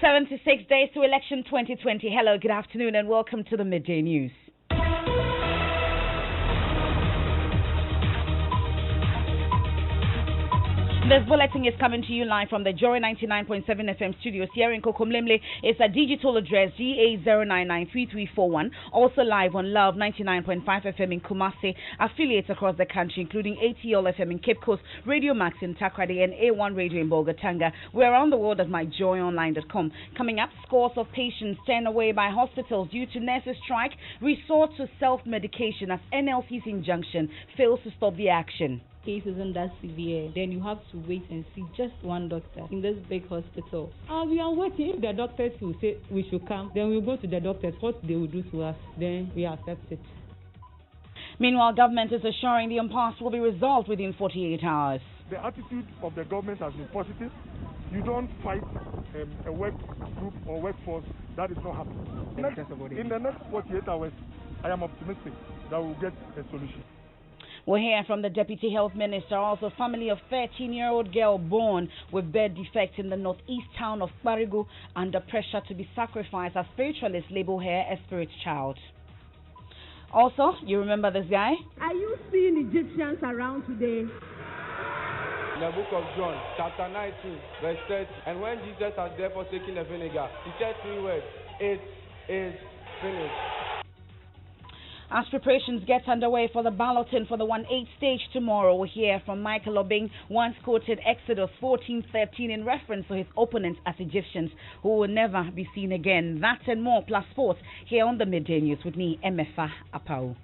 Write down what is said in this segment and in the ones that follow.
76 days to election 2020. Hello, good afternoon, and welcome to the Midday News. This bulletin is coming to you live from the Joy 99.7 FM studios here in Kokomlemle. It's a digital address GA0993341. Also live on Love 99.5 FM in Kumasi. Affiliates across the country, including ATL FM in Cape Coast, Radio Max in Takrady, and A1 Radio in Bolgatanga. We're around the world at myjoyonline.com. Coming up, scores of patients turned away by hospitals due to nurses' strike resort to self-medication as NLC's injunction fails to stop the action. Case isn't that severe, then you have to wait and see just one doctor in this big hospital. We are waiting. If the doctors will say we should come, then we'll go to the doctors. What they will do to us, then we accept it. Meanwhile, government is assuring the impasse will be resolved within 48 hours. The attitude of the government has been positive. You don't fight a work group or workforce that is not happening. In the next 48 hours, I am optimistic that we'll get a solution. We'll hear from the Deputy Health Minister. Also, family of 13-year-old girl born with birth defect in the northeast town of Barigu under pressure to be sacrificed as spiritualists label her a spirit child. Also, you remember this guy? Are you seeing Egyptians around today? In the book of John, chapter 19, verse 30, and when Jesus had therefore taken the vinegar, he said 3 words, "It is finished." As preparations get underway for the balloting for the 1/8 stage tomorrow, we'll hear from Michael Obing, once quoted Exodus 14:13 in reference to his opponents as Egyptians who will never be seen again. That and more plus sports here on the Midday News with me, Emefa Apau.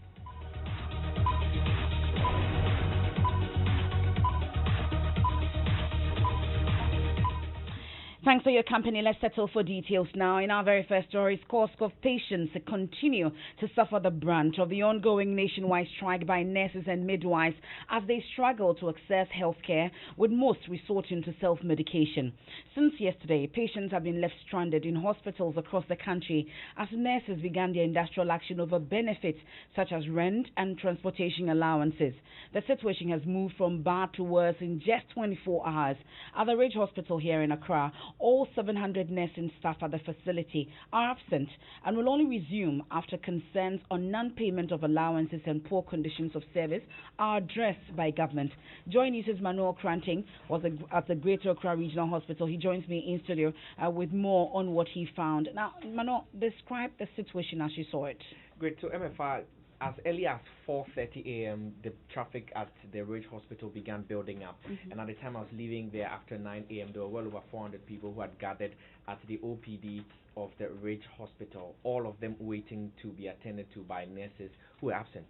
Thanks for your company. Let's settle for details now. In our very first story, scores of patients continue to suffer the brunt of the ongoing nationwide strike by nurses and midwives as they struggle to access health care, with most resorting to self-medication. Since yesterday, patients have been left stranded in hospitals across the country as nurses began their industrial action over benefits such as rent and transportation allowances. The situation has moved from bad to worse in just 24 hours. At the Ridge Hospital here in Accra, all 700 nursing staff at the facility are absent and will only resume after concerns on non-payment of allowances and poor conditions of service are addressed by government. Joy News' Manuel Kranting was at the Greater Accra Regional Hospital. He joins me in studio with more on what he found. Now, Manuel, describe the situation as you saw it. Great. So, MFR, as early as 4:30 a.m., the traffic at the Ridge Hospital began building up. And at the time I was leaving there after 9 a.m., there were well over 400 people who had gathered at the OPD of the Ridge Hospital, all of them waiting to be attended to by nurses who were absent.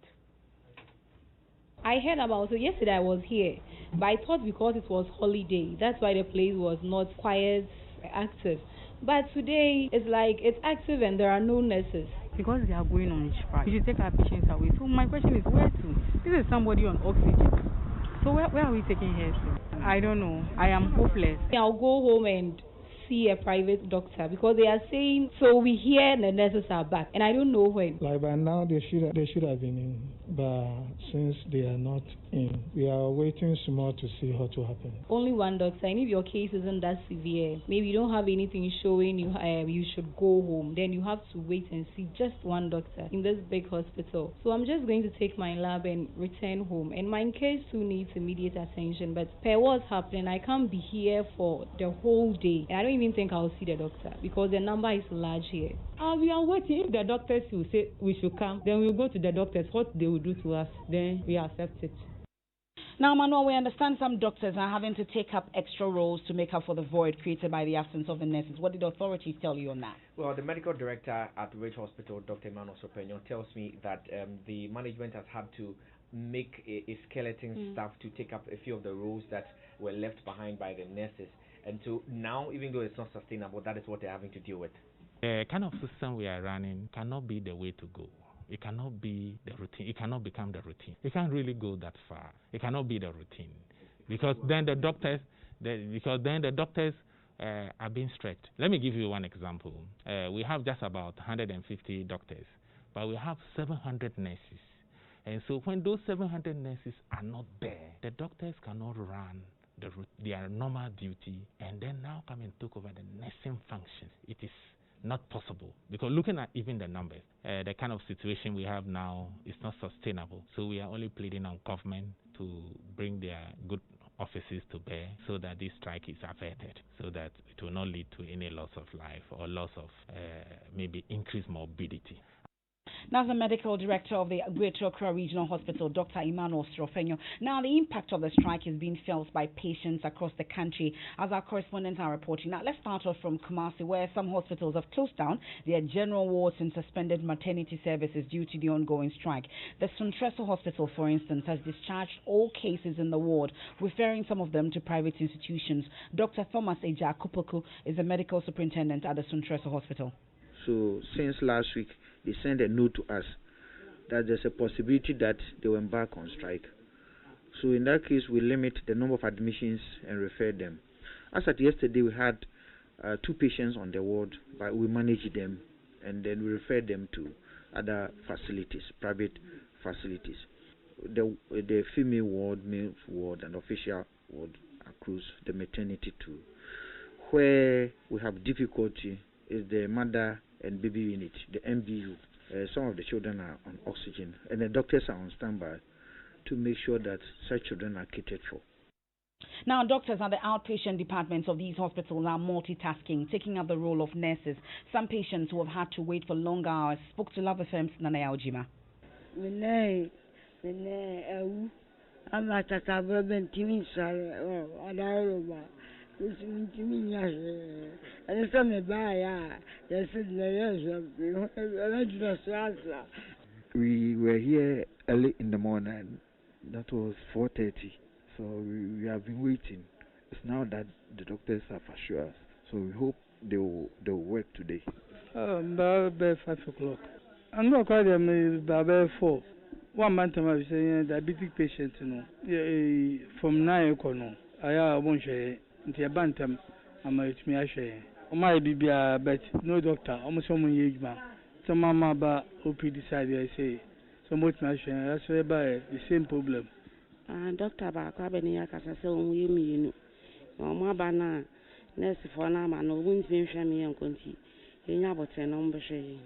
I heard about it yesterday. I was here, but I thought because it was holiday, that's why the place was not quite active. But today it's like it's active and there are no nurses. Because they are going on strike, we should take our patients away. So my question is, where to? This is somebody on oxygen. So where are we taking her to? I don't know. I am hopeless. I'll go home and see a private doctor because they are saying, so we hear the nurses are back and I don't know when. Like by now they should have been in, but since they are not in, we are waiting some more to see what will happen. Only one doctor, and if your case isn't that severe, maybe you don't have anything showing you should go home, then you have to wait and see just one doctor in this big hospital. So I'm just going to take my lab and return home, and my case too needs immediate attention, but per what's happening, I can't be here for the whole day, and I don't even think I'll see the doctor because the number is large here. We are waiting. If the doctors will say we should come, then we'll go to the doctors. What they will do to us, then we accept it. Now, Manuel, we understand some doctors are having to take up extra roles to make up for the void created by the absence of the nurses. What did authorities tell you on that? Well, the medical director at Ridge Hospital, Dr. Emmanuel Sopenyo, tells me that the management has had to make a skeleton staff to take up a few of the roles that were left behind by the nurses. And so now, even though it's not sustainable, that is what they're having to deal with. The kind of system we are running cannot be the way to go. It cannot be the routine. It cannot become the routine. It can't really go that far. It cannot be the routine, because then the doctors, are being stretched. Let me give you one example. We have just about 150 doctors, but we have 700 nurses. And so when those 700 nurses are not there, the doctors cannot run their normal duty and then now come and take over the nursing function. It is not possible because looking at even the numbers, the kind of situation we have now is not sustainable. So we are only pleading on government to bring their good offices to bear so that this strike is averted, so that it will not lead to any loss of life or loss of maybe increased morbidity. Now, the medical director of the Greater Accra Regional Hospital, Dr. Emmanuel Strofenyo. Now, the impact of the strike is being felt by patients across the country, as our correspondents are reporting. Now, let's start off from Kumasi, where some hospitals have closed down their general wards and suspended maternity services due to the ongoing strike. The Suntreso Hospital, for instance, has discharged all cases in the ward, referring some of them to private institutions. Dr. Thomas Eja Kupoku is the medical superintendent at the Suntreso Hospital. So, since last week, they sent a note to us that there's a possibility that they will embark on strike. So in that case, we limit the number of admissions and refer them. As at yesterday, we had 2 patients on the ward, but we managed them and then we referred them to other facilities, private facilities. The female ward, male ward, and official ward across the maternity too. Where we have difficulty is the mother and baby unit, the MBU. Some of the children are on oxygen, and the doctors are on standby to make sure that such children are catered for. Now, doctors at the outpatient departments of these hospitals are multitasking, taking up the role of nurses. Some patients who have had to wait for long hours spoke to Love FM's Nanaya Ojima. We were here early in the morning. That was 4:30. So we have been waiting. It's now that the doctors have assured us. So we hope they will work today. About 5 o'clock. I'm not quite about 4. 1 month I was saying diabetic patient, from 9 o'clock. I won't share. Into a bantam, I'm a share. My baby, but no doctor, almost someone age man. So, Mama, about OP decided, I say, so much machine, that's why the same problem. Doctor, about Cabania, as I say, you know, my banana, nurse for an arm, and no wounds being shammy and conti. You know about a number shade.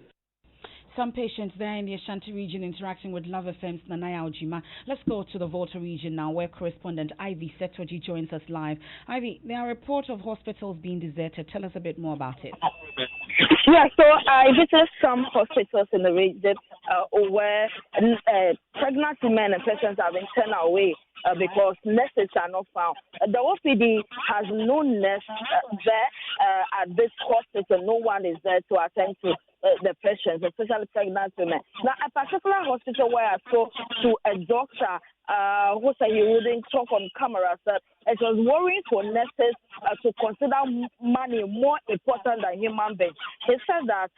Some patients there in the Ashanti region interacting with Love FM's Nanaya Ojima. Let's go to the Volta region now, where correspondent Ivy Setoji joins us live. Ivy, there are reports of hospitals being deserted. Tell us a bit more about it. Yeah, so I visited some hospitals in the region where pregnant women and patients have been turned away because nurses are not found. The OPD has no nurse there at this hospital. No one is there to attend to the patients, especially pregnant women. Now, a particular hospital where I spoke to a doctor who said he wouldn't talk on camera, said it was worrying for nurses to consider money more important than human beings. He said that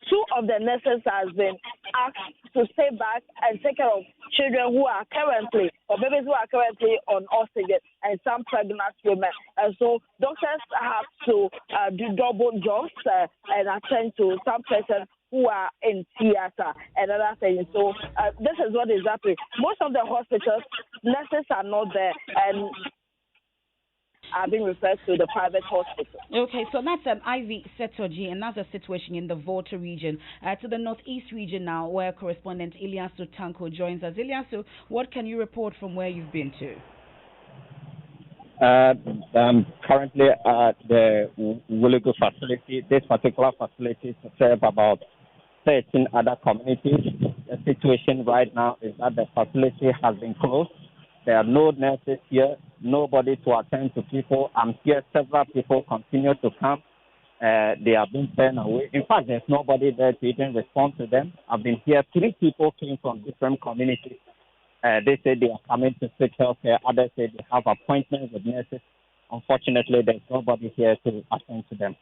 2 of the nurses has been asked to stay back and take care of children who are currently, or babies who are currently on oxygen, and some pregnant women. And so doctors have to do double jobs and attend to some persons who are in theater and other things. So this is what is happening. Most of the hospitals, nurses are not there and are being referred to the private hospital. Okay, so that's Ivy Setoji, and that's the situation in the Volta region. To the northeast region now, where correspondent Ilyasu Tanko joins us. Ilyasu, what can you report from where you've been to? I'm currently at the Wuligu facility. This particular facility serves about 13 other communities. The situation right now is that the facility has been closed. There are no nurses here, nobody to attend to people. I'm here, several people continue to come. They have been turned away. In fact, there's nobody there to even respond to them. I've been here. 3 people came from different communities. They say they are coming to seek health care. Others say they have appointments with nurses. unfortunately, there's nobody here to attend to them.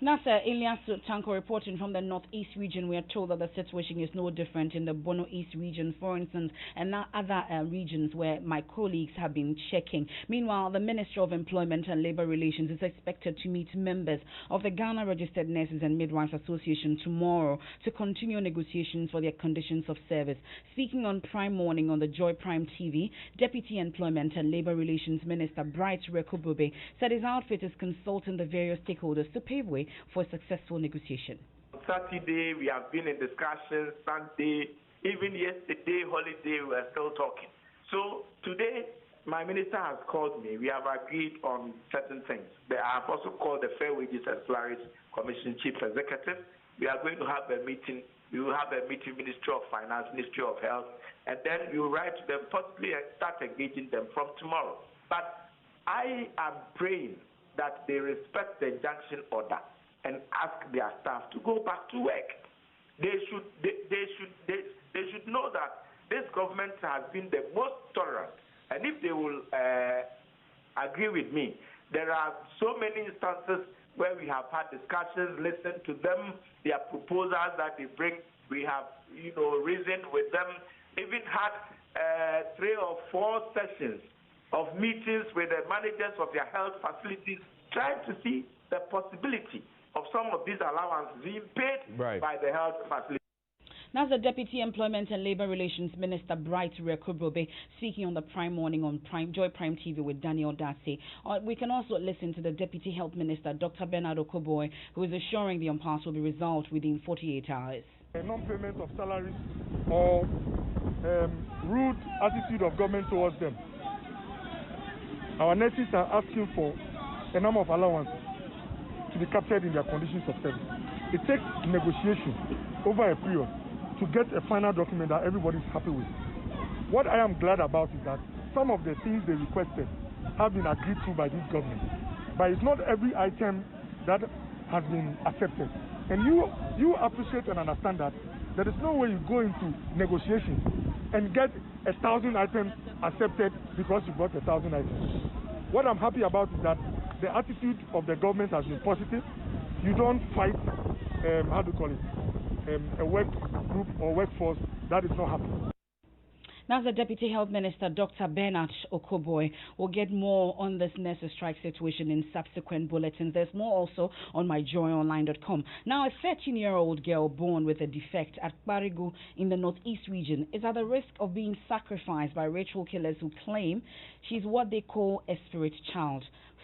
That's Elias Tanko reporting from the Northeast region. We are told that the situation is no different in the Bono East region, for instance, and now other regions where my colleagues have been checking. Meanwhile, the Minister of Employment and Labour Relations is expected to meet members of the Ghana Registered Nurses and Midwives Association tomorrow to continue negotiations for their conditions of service. Speaking on Prime Morning on the Joy Prime TV, Deputy Employment and Labour Relations Minister Bright Rekubube said his outfit is consulting the various stakeholders to pave way for a successful negotiation. Saturday, we have been in discussions. Sunday, even yesterday, holiday, we were still talking. So today, my minister has called me. We have agreed on certain things. I have also called the Fair Wages and Salaries Commission Chief Executive. We are going to have a meeting. We will have a meeting, Ministry of Finance, Ministry of Health, and then we will write to them, possibly start engaging them from tomorrow. But I am praying that they respect the injunction order and ask their staff to go back to work. They should know that this government has been the most tolerant, and if they will agree with me, there are so many instances where we have had discussions, listened to them, their proposals that they bring. We have, reasoned with them, even had 3 or 4 sessions of meetings with the managers of their health facilities, trying to see the possibility of some of these allowances being paid by the health facilities. That's the Deputy Employment and Labour Relations Minister Bright Rekubube speaking on the Prime Morning on Joy Prime TV with Daniel Darcy. We can also listen to the Deputy Health Minister Dr. Bernard Okoboy, who is assuring the impasse will be resolved within 48 hours. Non-payment of salaries or rude attitude of government towards them. Our nurses are asking for a number of allowances to be captured in their conditions of service. It takes negotiation over a period to get a final document that everybody is happy with. What I am glad about is that some of the things they requested have been agreed to by this government. But it's not every item that has been accepted. And you appreciate and understand that there is no way you go into negotiations and get 1,000 items accepted because you got 1,000 items. What I'm happy about is that the attitude of the government has been positive. You don't fight, a work group or workforce that is not happy. Now, the Deputy Health Minister, Dr. Bernard Okoboy, will get more on this nurses' strike situation in subsequent bulletins. There's more also on myjoyonline.com. Now, a 13-year-old girl born with a defect at Barigu in the Northeast region is at the risk of being sacrificed by ritual killers who claim she's what they call a spirit child.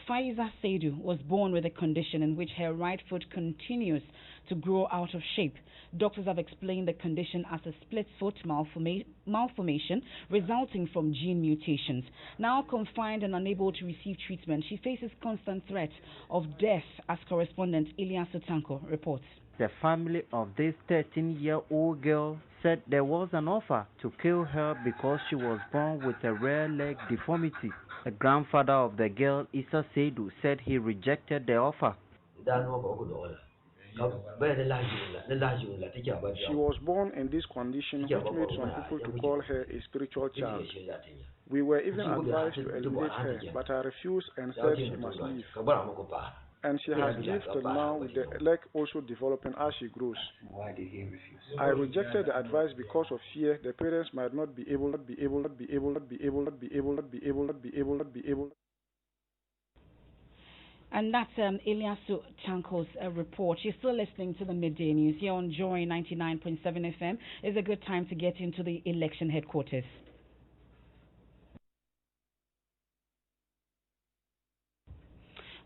Faiza Seidu was born with a condition in which her right foot continues to grow out of shape. Doctors have explained the condition as a split foot malformation resulting from gene mutations. Now confined and unable to receive treatment, she faces constant threats of death, as correspondent Elias Tanko reports. The family of this 13-year-old girl said there was an offer to kill her because she was born with a rare leg deformity. The grandfather of the girl, Issa Seidu, said he rejected the offer. She was born in this condition, which made some people to call her a spiritual child. We were even advised to eliminate her, but I refused and said she must leave. And she has lived till now with the leg also developing as she grows. Why did he refuse? I rejected the advice because of fear the parents might not be able. And that's Elias Tanko's report. You're still listening to the Midday News here on Joy 99.7 FM. It's a good time to get into the election headquarters.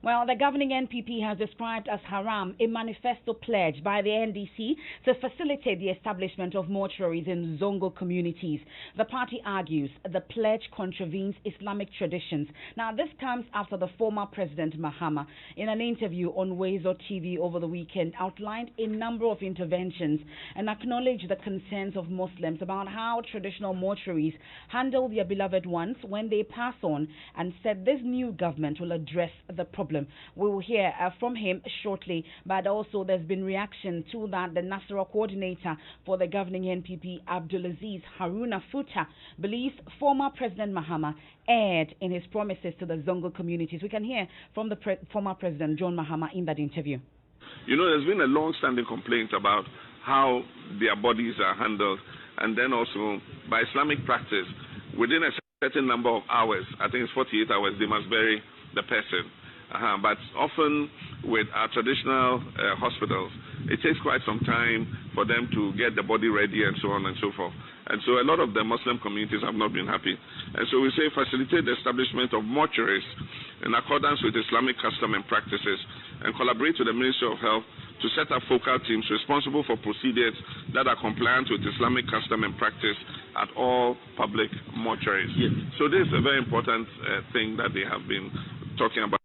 Well, the governing NPP has described as haram a manifesto pledge by the NDC to facilitate the establishment of mortuaries in Zongo communities. The party argues the pledge contravenes Islamic traditions. Now, this comes after the former President Mahama, in an interview on Wazo TV over the weekend, outlined a number of interventions and acknowledged the concerns of Muslims about how traditional mortuaries handle their beloved ones when they pass on, and said this new government will address the problem problem. We will hear from him shortly. But also there's been reaction to that. The Nasarawa coordinator for the governing NPP, Abdulaziz Haruna Futa, believes former President Mahama erred in his promises to the Zongo communities. We can hear from the former President John Mahama in that interview. You know, there's been a long-standing complaint about how their bodies are handled, and then also by Islamic practice, within a certain number of hours, I think it's 48 hours, they must bury the person. But often with our traditional hospitals, it takes quite some time for them to get the body ready and so on and so forth. And so a lot of the Muslim communities have not been happy. And so we say facilitate the establishment of mortuaries in accordance with Islamic custom and practices, and collaborate with the Ministry of Health to set up focal teams responsible for procedures that are compliant with Islamic custom and practice at all public mortuaries. Yes. So this is a very important thing that they have been talking about.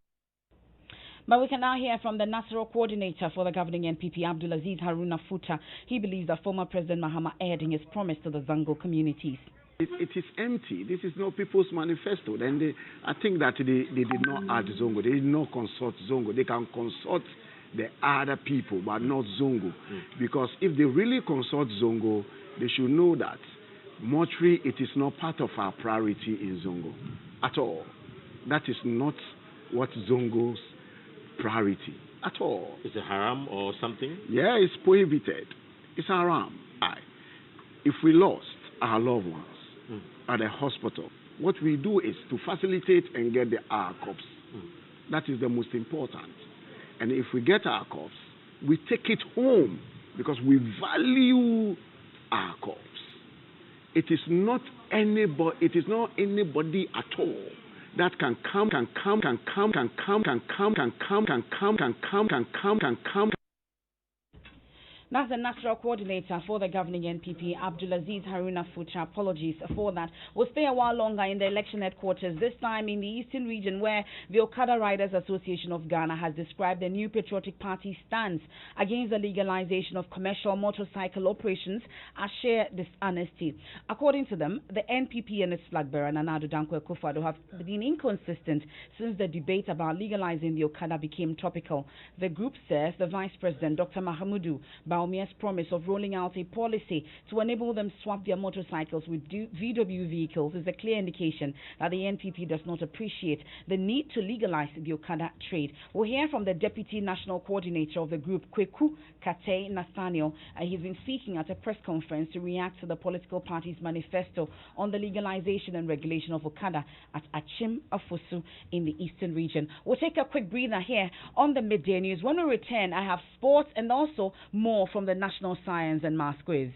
But we can now hear from the Nasarawa coordinator for the governing NPP, Abdulaziz Haruna Futa. He believes that former President Mahama erred in his promise to the Zango communities. It is empty. This is not people's manifesto. And I think that they did not add Zongo. They did not consult Zongo. They can consult the other people, but not Zongo. Because if they really consult Zongo, they should know that mortuary, it is not part of our priority in Zongo at all. That is not what Zongo's priority at all. Is it haram or something? Yeah, it's prohibited. It's haram. If we lost our loved ones at a hospital, what we do is to facilitate and get our corpse. That is the most important. And if we get our corpse, we take it home because we value our corpse. It is not anybody at all that can come. That's the national coordinator for the governing NPP, Abdulaziz Haruna Futa. Apologies for that. We'll stay a while longer in the election headquarters, this time in the Eastern region, where the Okada Riders Association of Ghana has described the New Patriotic Party's stance against the legalization of commercial motorcycle operations as sheer dishonesty. According to them, the NPP and its flag bearer, Nana Addo Dankwa Akufo-Addo, have been inconsistent since the debate about legalizing the Okada became topical. The group says the Vice President, Dr. Mahamudu Bawumia's promise of rolling out a policy to enable them swap their motorcycles with VW vehicles is a clear indication that the NPP does not appreciate the need to legalize the Okada trade. We'll hear from the Deputy National Coordinator of the group, Kweku Kate Nathaniel. He's been speaking at a press conference to react to the political party's manifesto on the legalization and regulation of Okada at Achim Afosu in the Eastern region. We'll take a quick breather here on the Midday News. When we return, I have sports and also more from the National Science and Maths Quiz.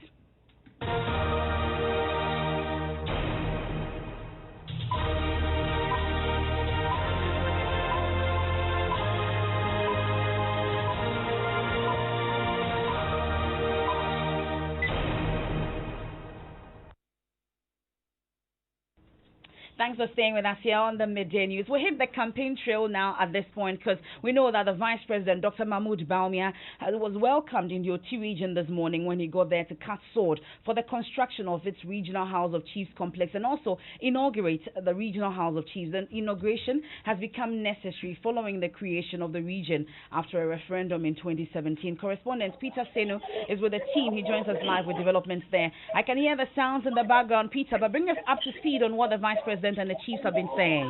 Thanks for staying with us here on the Midday News. We'll hit the campaign trail now at this point because we know that the Vice President, Dr. Mahmoud Bawumia, was welcomed in the Oti region this morning when he got there to cut sword for the construction of its Regional House of Chiefs complex and also inaugurate the Regional House of Chiefs. The inauguration has become necessary following the creation of the region after a referendum in 2017. Correspondent Peter Senu is with the team. He joins us live with developments there. I can hear the sounds in the background, Peter, but bring us up to speed on what the Vice President and the chiefs have been saying.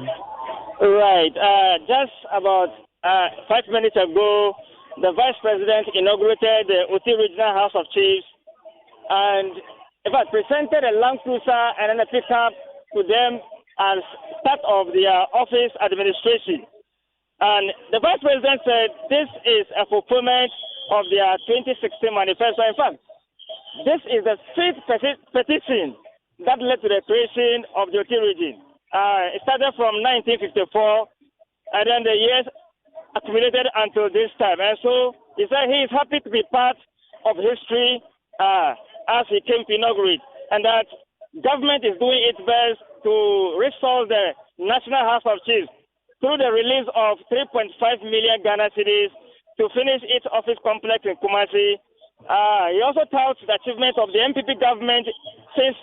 Right. Just about 5 minutes ago, the Vice President inaugurated the Oti Regional House of Chiefs and, in fact, presented a Land Cruiser and then a pickup to them as part of their office administration. And the Vice President said this is a fulfillment of their 2016 manifesto. In fact, this is the fifth petition that led to the creation of the Oti region. It started from 1954, and then the years accumulated until this time. And so he said he is happy to be part of history as he came to inaugurate, and that government is doing its best to restore the National House of Chiefs through the release of 3.5 million Ghana cedis to finish its office complex in Kumasi. He also touts the achievement of the MPP government since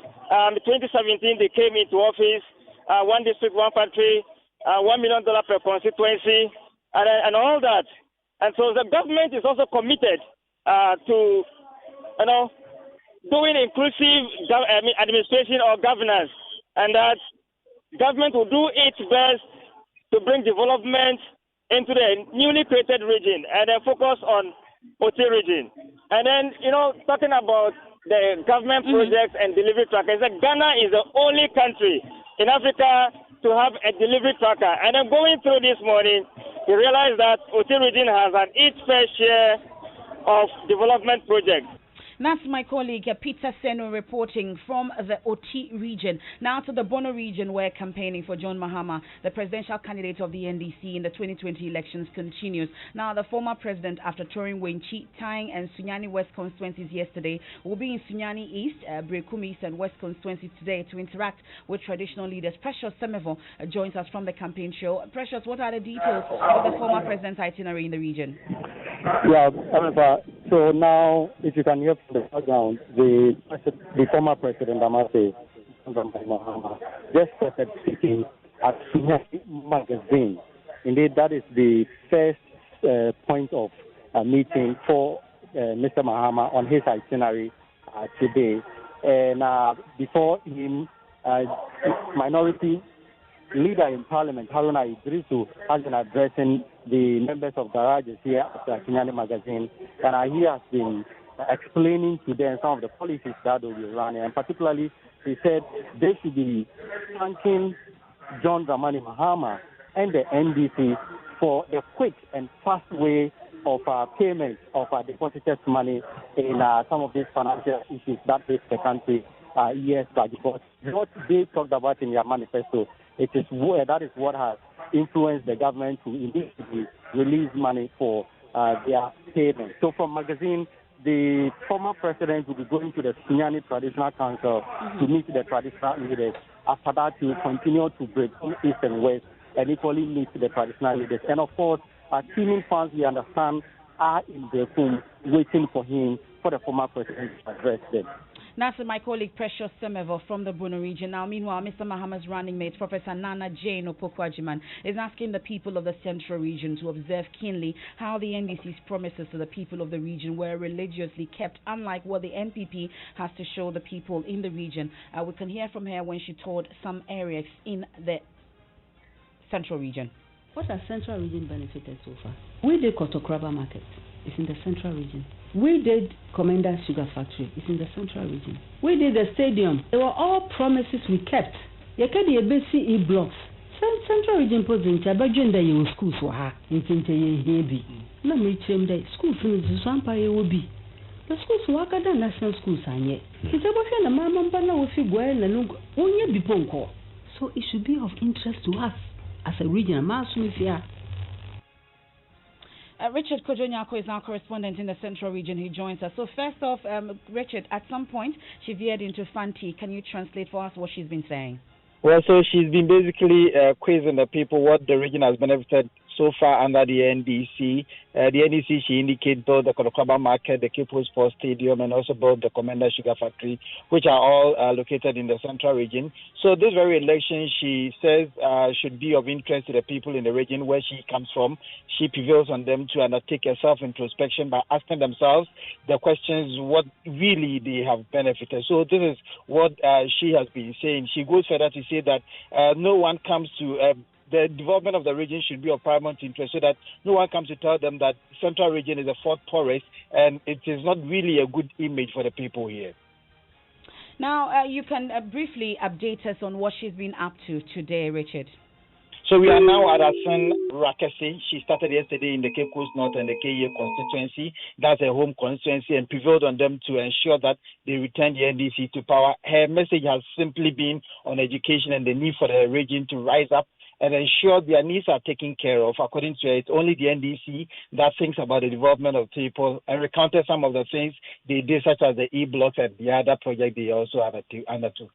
2017 they came into office. One district, one factory, $1 million per constituency, and all that. And so the government is also committed to, doing inclusive administration or governance, and that government will do its best to bring development into the newly created region and then focus on OT region. And then, talking about the government projects and delivery trackers, Ghana is the only country in Africa to have a delivery tracker. And then going through this morning, we realized that OT region has its fair share of development projects. That's my colleague Peter Seno reporting from the OT region. Now to the Bono region, where campaigning for John Mahama, the presidential candidate of the NDC in the 2020 elections, continues. Now the former president, after touring Wenchi, Tang and Sunyani West constituencies yesterday, will be in Sunyani East, Brekum East and West constituencies today to interact with traditional leaders. Precious Semevo joins us from the campaign show. Precious, what are the details of the former president's itinerary in the region? Yeah, so now, if you can hear from the background, the former president, Amase, just started speaking at Midday magazine. Indeed, that is the first point of meeting for Mr. Mahama on his itinerary today. And before him, minority leader in Parliament, Haruna Idrisu, has been addressing the members of garages here at Kinyani magazine, and he has been explaining to them some of the policies that will be running, and particularly he said they should be thanking John Dramani Mahama and the NDC for a quick and fast way of payment of deposited money in some of these financial issues that face the country years back. Because what they talked about in their manifesto, that is what has influenced the government to immediately release money for their payment. So from magazine, the former president will be going to the Sunyani Traditional Council to meet the traditional leaders. After that, he will continue to break east and west and equally meet the traditional leaders. And of course, teaming fans, we understand, are in the room waiting for him, for the former president to address them. That's my colleague Precious Semevo from the Bono region. Now, meanwhile, Mr. Mahama's running mate, Professor Nana Jane Opokwajiman, is asking the people of the central region to observe keenly how the NDC's promises to the people of the region were religiously kept, unlike what the NPP has to show the people in the region. We can hear from her when she toured some areas in the central region. What has central region benefited so far? We did Kotokraba Market. It's in the central region. We did Commander Sugar Factory. It's in the central region. We did the stadium. They were all promises we kept. You can the BCE blocks. Some central region president, I bet you that you schools for her. You can tell you heavy. Let me tell you that school from the Sampire will be. The schools work at the national schools and yet. It's about the Mamma Bana with you well and only be ponko. So it should be of interest to us as a regional mass with you. Richard Kojonyako is our correspondent in the central region. He joins us. So first off, Richard, at some point she veered into Fanti. Can you translate for us what she's been saying? Well, so she's been basically quizzing the people what the region has benefited so far under the NDC. The NDC, she indicated both the Kotokraba Market, the Kipu Sports Stadium, and also both the Commander Sugar Factory, which are all located in the central region. So this very election, she says, should be of interest to the people in the region where she comes from. She prevails on them to undertake a self-introspection by asking themselves the questions what really they have benefited. So this is what she has been saying. She goes further to say that no one comes to the development of the region should be of paramount interest, so that no one comes to tell them that central region is a fourth poorest, and it is not really a good image for the people here. Now, you can briefly update us on what she's been up to today, Richard. So we are now at Asan Rakesi. She started yesterday in the Cape Coast North and the KE constituency. That's a home constituency, and prevailed on them to ensure that they return the NDC to power. Her message has simply been on education and the need for the region to rise up and ensure their needs are taken care of. According to her, it's only the NDC that thinks about the development of people, and recounted some of the things they did, such as the E-blocks and the other project they also undertook.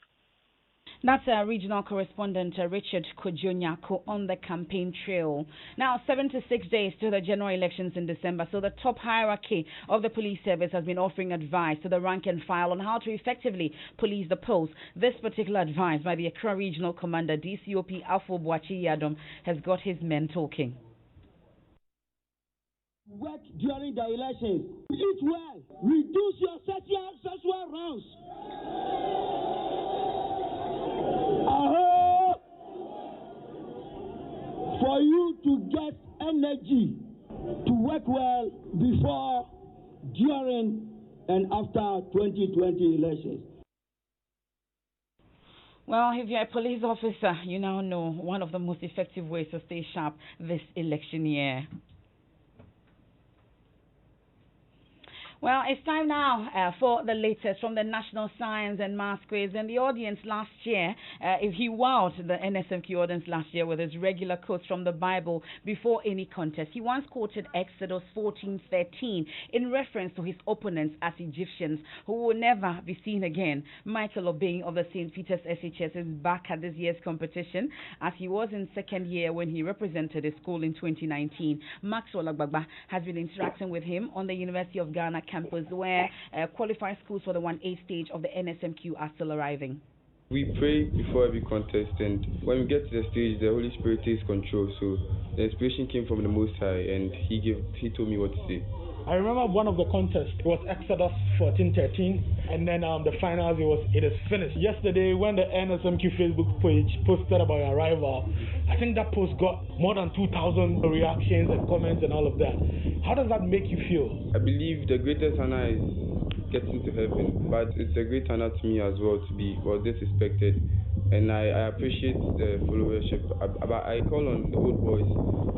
That's our regional correspondent, Richard Kojonyako, on the campaign trail. Now, 76 days to the general elections in December, so the top hierarchy of the police service has been offering advice to the rank and file on how to effectively police the polls. This particular advice by the Accra Regional Commander, DCOP Alfo Boachi Yadom, has got his men talking. Work during the elections. Eat well. Reduce your sexual rounds. For you to get energy to work well before, during, and after 2020 elections. Well, if you're a police officer, you now know one of the most effective ways to stay sharp this election year. Well, it's time now for the latest from the National Science and Maths Quiz. And the audience last year, he wowed the NSMQ audience last year with his regular quotes from the Bible before any contest. He once quoted Exodus 14:13 in reference to his opponents as Egyptians who will never be seen again. Michael Obeng of the St. Peter's SHS is back at this year's competition as he was in second year when he represented his school in 2019. Maxwell Agbagba has been interacting with him on the University of Ghana campus where qualified schools for the 1A stage of the NSMQ are still arriving. We pray before every contest, and when we get to the stage, the Holy Spirit takes control. So the inspiration came from the Most High, and He told me what to say. I remember one of the contests, it was Exodus 14:13, and then the finals, it is finished. Yesterday, when the NSMQ Facebook page posted about your arrival, I think that post got more than 2,000 reactions and comments and all of that. How does that make you feel? I believe the greatest honor is getting to heaven, but it's a great honor to me as well to be disrespected, and I appreciate the followership. I call on the old boys,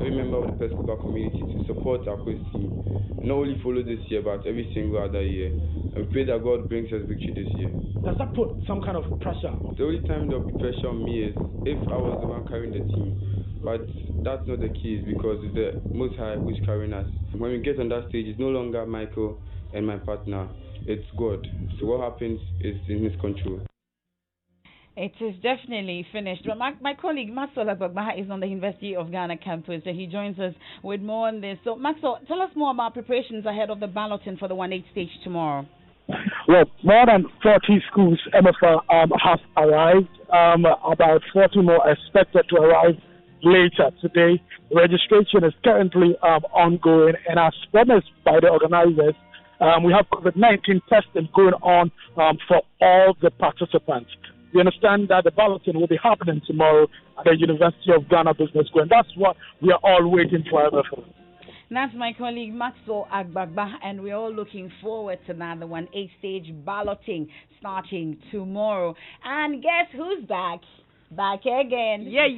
every member of the Episcopal community to support our quiz team. Not only follow this year, but every single other year. And we pray that God brings us victory this year. Does that put some kind of pressure? The only time there will be pressure on me is if I was the one carrying the team. But that's not the case because it's the Most High who is carrying us. When we get on that stage, it's no longer Michael and my partner. It's God. So what happens is in His control. It is definitely finished. But my colleague Maxwell Agbagba is on the University of Ghana campus. So he joins us with more on this. So Maxwell, tell us more about preparations ahead of the balloting for the 1/8 stage tomorrow. Well, more than 40 schools, MFA, have arrived. About 40 more expected to arrive later today. Registration is currently ongoing, and as promised by the organizers, we have COVID-19 testing going on for all the participants. We understand that the balloting will be happening tomorrow at the University of Ghana Business School, and that's what we are all waiting for. That's my colleague Maxwell Agbagba, and we're all looking forward to that, the 1/8 stage balloting starting tomorrow. And guess who's back? Back again. Yeah.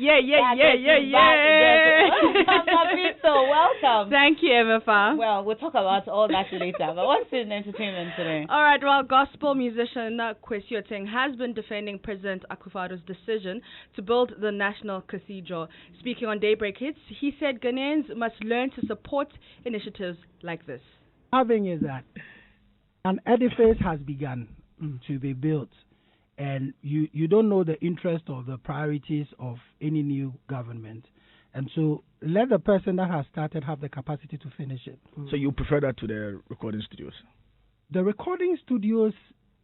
So welcome. Thank you, MFA. Well, we'll talk about all that later. But what's in entertainment today? All right, well, gospel musician Kwesi Oteng has been defending President Akufo-Addo's decision to build the National Cathedral. Speaking on Daybreak Hits, he said Ghanaians must learn to support initiatives like this. Having is that an edifice has begun to be built. And you don't know the interest or the priorities of any new government. And so let the person that has started have the capacity to finish it. So you prefer that to the recording studios? The recording studios,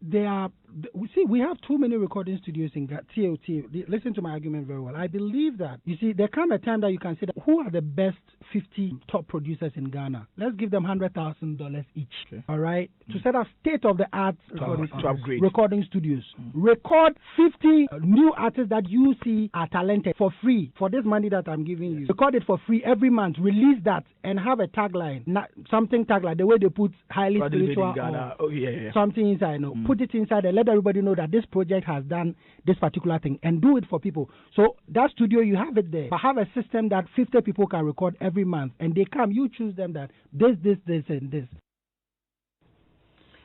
we have too many recording studios in TOT. Listen to my argument very well. I believe that, you see, there comes a time that you can say that who are the best 50 top producers in Ghana? Let's give them $100,000 each, all right, to set up state-of-the-art recording studios. Record 50 new artists that you see are talented for free, for this money that I'm giving you. Record it for free every month, release that, and have a tagline, something tagline, the way they put highly spiritual or something inside, put it inside and let everybody know that this project has done this particular thing and do it for people. So that studio, you have it there. But have a system that 50 people can record every month and they come, you choose them that this, and this.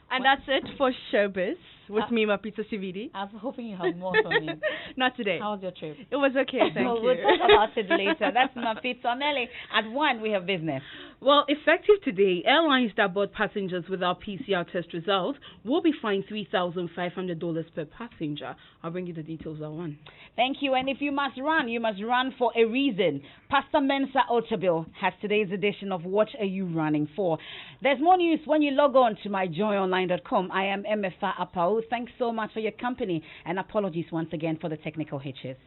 And that's it for Showbiz with me, Mapita Sividi. I was hoping you have more for me. Not today. How was your trip? It was okay, thank you. We'll talk about it later. That's Mapita. Nelly, at 1 we have business. Well, effective today, airlines that board passengers without PCR test results will be fined $3,500 per passenger. I'll bring you the details at 1. Thank you. And if you must run for a reason. Pastor Mensa Otabil has today's edition of What Are You Running For? There's more news when you log on to myjoyonline.com. I am MFA Apau. Thanks so much for your company, and apologies once again for the technical hitches.